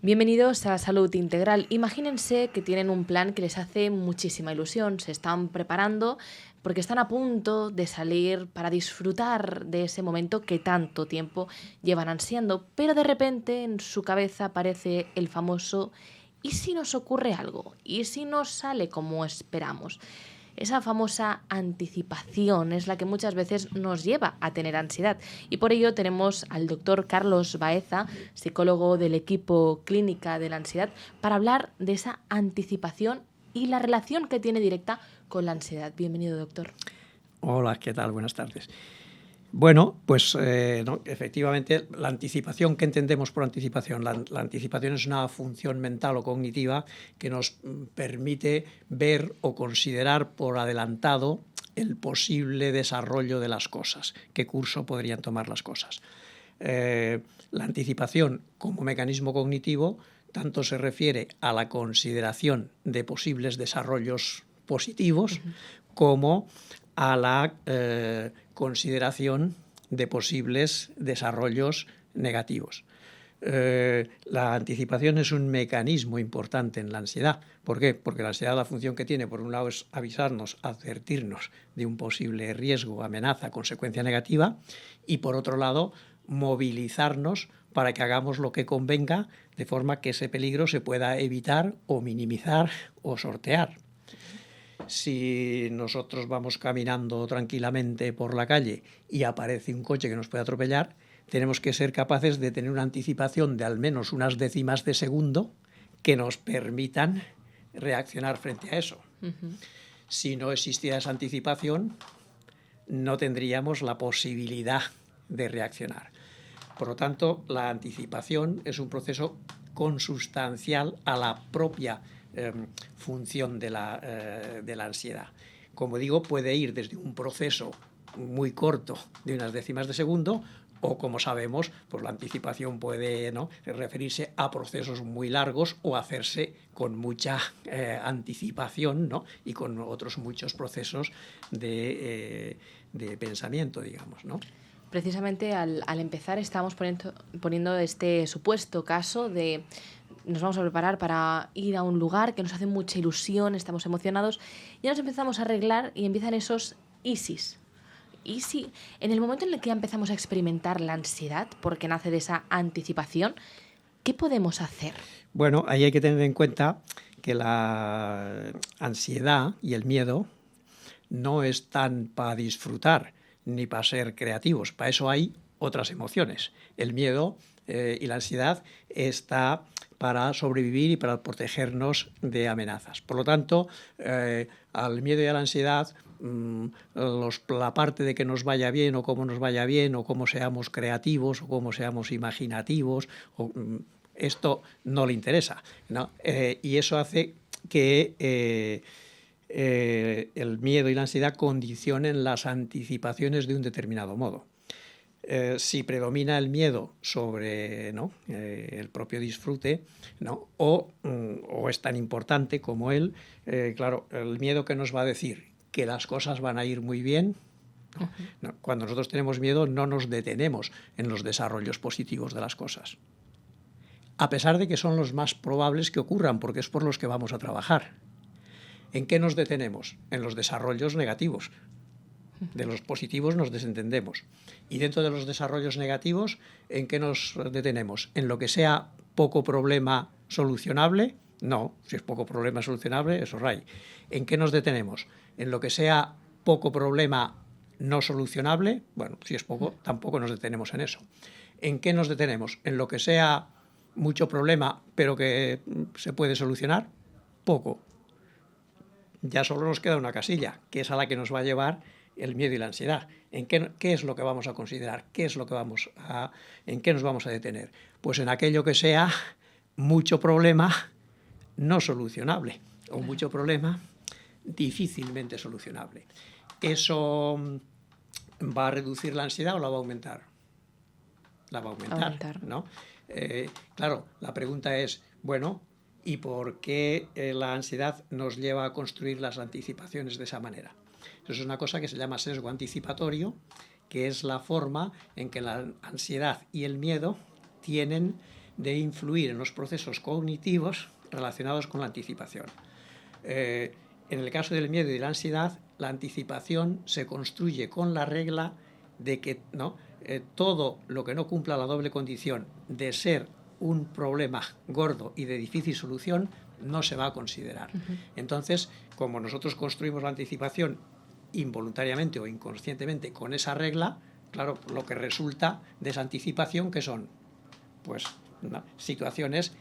Bienvenidos a Salud Integral. Imagínense que tienen un plan que les hace muchísima ilusión, se están preparando porque están a punto de salir para disfrutar de ese momento que tanto tiempo llevan ansiando, pero de repente en su cabeza aparece el famoso ¿y si nos ocurre algo? ¿Y si no sale como esperamos? Esa famosa anticipación es la que muchas veces nos lleva a tener ansiedad. Y por ello tenemos al doctor Carlos Baeza, psicólogo del equipo Clínica de la Ansiedad, para hablar de esa anticipación y la relación que tiene directa con la ansiedad. Bienvenido, doctor. Hola, ¿qué tal? Buenas tardes. Bueno, pues no, efectivamente, la anticipación, ¿qué entendemos por anticipación? La anticipación es una función mental o cognitiva que nos permite ver o considerar por adelantado el posible desarrollo de las cosas, qué curso podrían tomar las cosas. La anticipación como mecanismo cognitivo tanto se refiere a la consideración de posibles desarrollos positivos como a la consideración de posibles desarrollos negativos. La anticipación es un mecanismo importante en la ansiedad. ¿Por qué? Porque la ansiedad, la función que tiene, por un lado, es avisarnos, advertirnos de un posible riesgo, amenaza, consecuencia negativa, y por otro lado, movilizarnos para que hagamos lo que convenga, de forma que ese peligro se pueda evitar o minimizar o sortear. Si nosotros vamos caminando tranquilamente por la calle y aparece un coche que nos puede atropellar, tenemos que ser capaces de tener una anticipación de al menos unas décimas de segundo que nos permitan reaccionar frente a eso. Si no existiera esa anticipación, no tendríamos la posibilidad de reaccionar. Por lo tanto, la anticipación es un proceso consustancial a la propia función de la ansiedad. Como digo, puede ir desde un proceso muy corto de unas décimas de segundo o, como sabemos, pues la anticipación puede, ¿no?, referirse a procesos muy largos o hacerse con mucha anticipación, ¿no?, y con otros muchos procesos de pensamiento, digamos, ¿no? Precisamente al empezar estamos poniendo este supuesto caso de nos vamos a preparar para ir a un lugar que nos hace mucha ilusión, estamos emocionados, ya nos empezamos a arreglar y empiezan esos ISIS. Y si en el momento en el que ya empezamos a experimentar la ansiedad, porque nace de esa anticipación, ¿qué podemos hacer? Bueno, ahí hay que tener en cuenta que la ansiedad y el miedo no están para disfrutar ni para ser creativos. Para eso hay otras emociones. El miedo y la ansiedad está para sobrevivir y para protegernos de amenazas. Por lo tanto, al miedo y a la ansiedad, la parte de que nos vaya bien o cómo nos vaya bien o cómo seamos creativos o cómo seamos imaginativos, esto no le interesa, ¿no? Y eso hace que el miedo y la ansiedad condicionen las anticipaciones de un determinado modo. Si predomina el miedo sobre, ¿no?, el propio disfrute, ¿no?, o es tan importante como él, claro, el miedo que nos va a decir que las cosas van a ir muy bien, ¿no? No, cuando nosotros tenemos miedo no nos detenemos en los desarrollos positivos de las cosas, a pesar de que son los más probables que ocurran, porque es por los que vamos a trabajar. ¿En qué nos detenemos? En los desarrollos negativos. De los positivos nos desentendemos. Y dentro de los desarrollos negativos, ¿en qué nos detenemos? ¿En lo que sea poco problema solucionable? No, si es poco problema solucionable, eso ray. ¿En qué nos detenemos? ¿En lo que sea poco problema no solucionable? Bueno, si es poco, tampoco nos detenemos en eso. ¿En qué nos detenemos? ¿En lo que sea mucho problema, pero que se puede solucionar? Poco. Ya solo nos queda una casilla, que es a la que nos va a llevar el miedo y la ansiedad. ¿En qué es lo que vamos a considerar? ¿En qué nos vamos a detener? Pues en aquello que sea mucho problema no solucionable o mucho problema difícilmente solucionable. ¿Eso va a reducir la ansiedad o la va a aumentar? La va a aumentar. ¿No? Claro, la pregunta es, bueno, ¿y por qué la ansiedad nos lleva a construir las anticipaciones de esa manera? Eso es una cosa que se llama sesgo anticipatorio, que es la forma en que la ansiedad y el miedo tienen de influir en los procesos cognitivos relacionados con la anticipación. En el caso del miedo y de la ansiedad, la anticipación se construye con la regla de que todo lo que no cumpla la doble condición de ser un problema gordo y de difícil solución no se va a considerar. Entonces, como nosotros construimos la anticipación involuntariamente o inconscientemente con esa regla, claro, lo que resulta de esa anticipación que son pues situaciones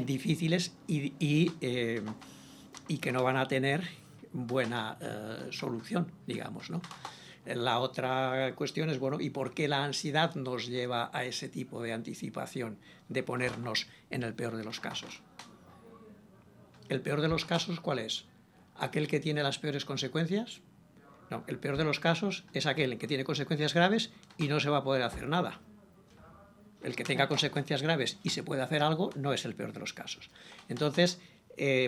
difíciles y que no van a tener buena solución, digamos, ¿no? La otra cuestión es, bueno, ¿y por qué la ansiedad nos lleva a ese tipo de anticipación, de ponernos en el peor de los casos? ¿El peor de los casos cuál es? ¿Aquel que tiene las peores consecuencias? No, el peor de los casos es aquel en que tiene consecuencias graves y no se va a poder hacer nada. El que tenga consecuencias graves y se puede hacer algo no es el peor de los casos. Entonces,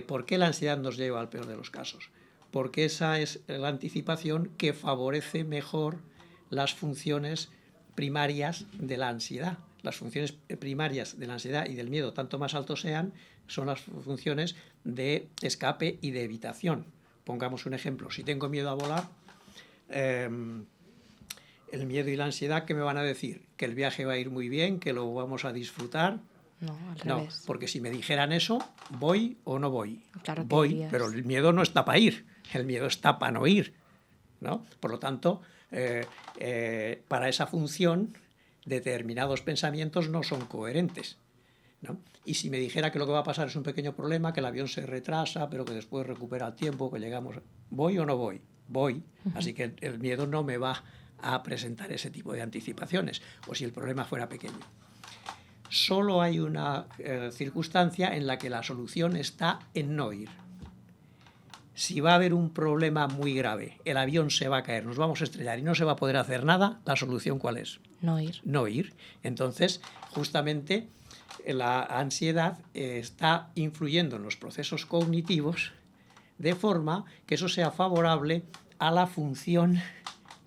¿por qué la ansiedad nos lleva al peor de los casos? Porque esa es la anticipación que favorece mejor las funciones primarias de la ansiedad. Las funciones primarias de la ansiedad y del miedo, tanto más altos sean, son las funciones de escape y de evitación. Pongamos un ejemplo. Si tengo miedo a volar, el miedo y la ansiedad, ¿qué me van a decir? ¿Que el viaje va a ir muy bien? ¿Que lo vamos a disfrutar? No, al revés. Porque si me dijeran eso, ¿voy o no voy? Claro que voy, irías. pero el miedo no está para ir, el miedo está para no ir, ¿no? Por lo tanto, para esa función, determinados pensamientos no son coherentes, ¿no? Y si me dijera que lo que va a pasar es un pequeño problema, que el avión se retrasa, pero que después recupera el tiempo, que llegamos... ¿Voy o no voy? Voy. Así que el miedo no me va a presentar ese tipo de anticipaciones, o si el problema fuera pequeño. Solo hay una circunstancia en la que la solución está en no ir. Si va a haber un problema muy grave, el avión se va a caer, nos vamos a estrellar y no se va a poder hacer nada, ¿la solución cuál es? No ir. No ir. Entonces, justamente, la ansiedad está influyendo en los procesos cognitivos de forma que eso sea favorable a la función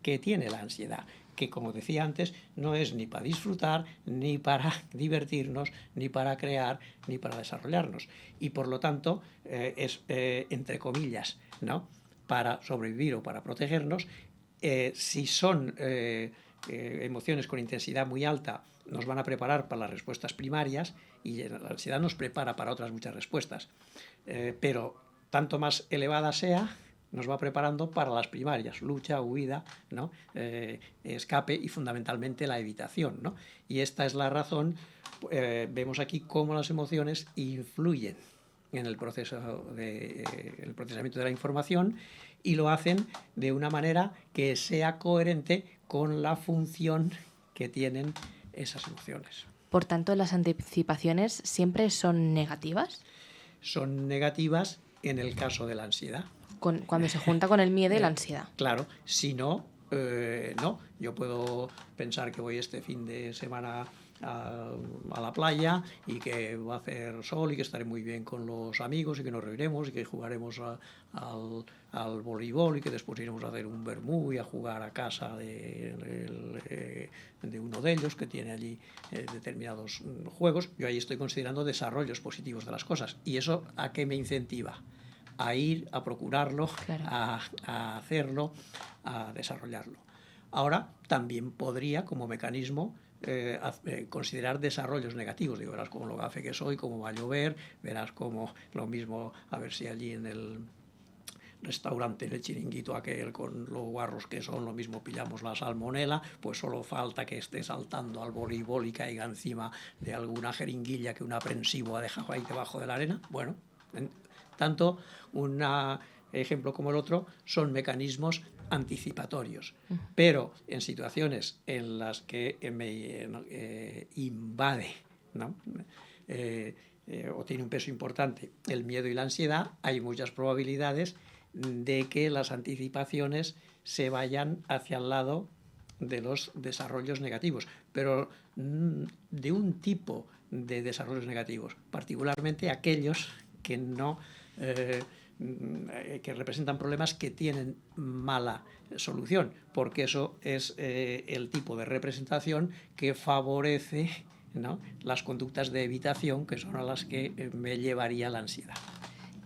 que tiene la ansiedad, que, como decía antes, no es ni para disfrutar, ni para divertirnos, ni para crear, ni para desarrollarnos. Y, por lo tanto, es, entre comillas, ¿no?, para sobrevivir o para protegernos. Si son emociones con intensidad muy alta, nos van a preparar para las respuestas primarias, y la ansiedad nos prepara para otras muchas respuestas. Pero tanto más elevada sea, nos va preparando para las primarias, lucha, huida, ¿no?, escape y fundamentalmente la evitación, ¿no? Y esta es la razón, vemos aquí cómo las emociones influyen en el proceso el procesamiento de la información, y lo hacen de una manera que sea coherente con la función que tienen esas emociones. Por tanto, ¿las anticipaciones siempre son negativas? Son negativas en el caso de la ansiedad. Cuando se junta con el miedo y la ansiedad. Claro, si no, no. Yo puedo pensar que voy este fin de semana a la playa y que va a hacer sol y que estaré muy bien con los amigos y que nos reiremos y que jugaremos al voleibol y que después iremos a hacer un vermú y a jugar a casa de uno de ellos que tiene allí determinados juegos. Yo ahí estoy considerando desarrollos positivos de las cosas. ¿Y eso a qué me incentiva? A ir, a procurarlo, claro, a hacerlo, a desarrollarlo. Ahora, también podría, como mecanismo, considerar desarrollos negativos. Digo, verás cómo lo gafe que soy, cómo va a llover, verás cómo lo mismo, a ver si allí en el restaurante, en el chiringuito aquel, con los guarros que son, lo mismo pillamos la salmonela, pues solo falta que esté saltando al voleibol y caiga encima de alguna jeringuilla que un aprensivo ha dejado ahí debajo de la arena. Bueno, tanto un ejemplo como el otro son mecanismos anticipatorios, pero en situaciones en las que me invade, ¿no?, o tiene un peso importante el miedo y la ansiedad, hay muchas probabilidades de que las anticipaciones se vayan hacia el lado de los desarrollos negativos, pero de un tipo de desarrollos negativos, particularmente aquellos que no que representan problemas que tienen mala solución, porque eso es el tipo de representación que favorece ¿no? Las conductas de evitación, que son a las que me llevaría la ansiedad.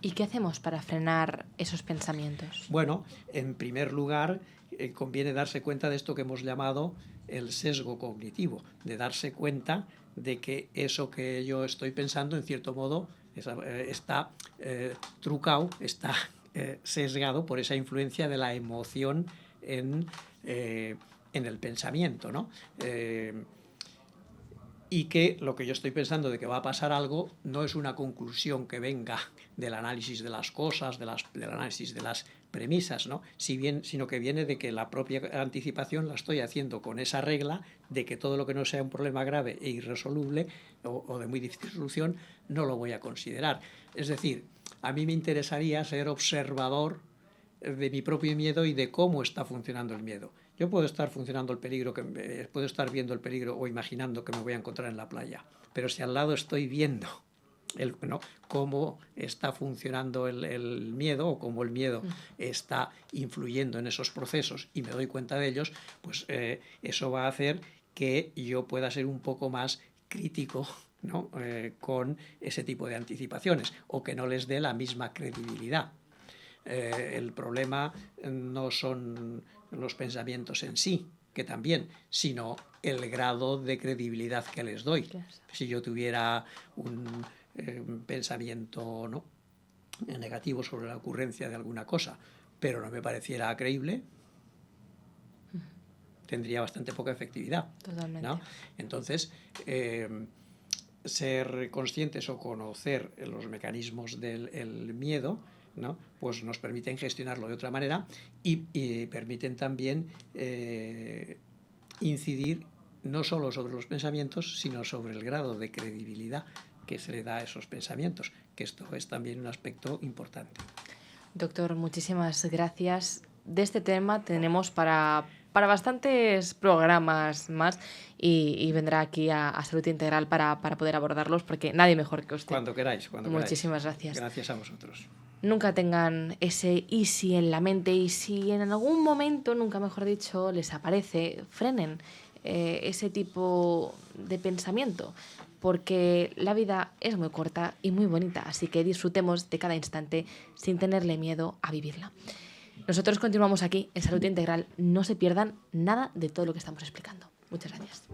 ¿Y qué hacemos para frenar esos pensamientos? Bueno, en primer lugar, conviene darse cuenta de esto que hemos llamado el sesgo cognitivo, de darse cuenta de que eso que yo estoy pensando, en cierto modo, está trucado, está sesgado por esa influencia de la emoción en el pensamiento, ¿no? Y que lo que yo estoy pensando de que va a pasar algo no es una conclusión que venga del análisis de las cosas, del análisis de las premisas, ¿no? Sino que viene de que la propia anticipación la estoy haciendo con esa regla de que todo lo que no sea un problema grave e irresoluble o de muy difícil solución no lo voy a considerar. Es decir, a mí me interesaría ser observador de mi propio miedo y de cómo está funcionando el miedo. Yo puedo estar funcionando el peligro, puedo estar viendo el peligro o imaginando que me voy a encontrar en la playa, pero si al lado estoy viendo cómo está funcionando el miedo o cómo el miedo está influyendo en esos procesos y me doy cuenta de ellos, pues eso va a hacer que yo pueda ser un poco más crítico, ¿no? Con ese tipo de anticipaciones o que no les dé la misma credibilidad. El problema no son los pensamientos en sí, que también, sino el grado de credibilidad que les doy. Claro. Si yo tuviera un pensamiento, ¿no?, negativo sobre la ocurrencia de alguna cosa, pero no me pareciera creíble, tendría bastante poca efectividad. Totalmente. ¿No? Entonces, ser conscientes o conocer los mecanismos del miedo, ¿no?, pues nos permiten gestionarlo de otra manera y permiten también incidir no solo sobre los pensamientos, sino sobre el grado de credibilidad que se le da a esos pensamientos, que esto es también un aspecto importante. Doctor, muchísimas gracias. De este tema tenemos para bastantes programas más y vendrá aquí a Salud Integral para poder abordarlos, porque nadie mejor que usted. Cuando queráis. Muchísimas gracias. Gracias a vosotros. Nunca tengan ese easy en la mente y si en algún momento, nunca mejor dicho, les aparece, frenen ese tipo de pensamiento, porque la vida es muy corta y muy bonita, así que disfrutemos de cada instante sin tenerle miedo a vivirla. Nosotros continuamos aquí en Salud Integral, no se pierdan nada de todo lo que estamos explicando. Muchas gracias.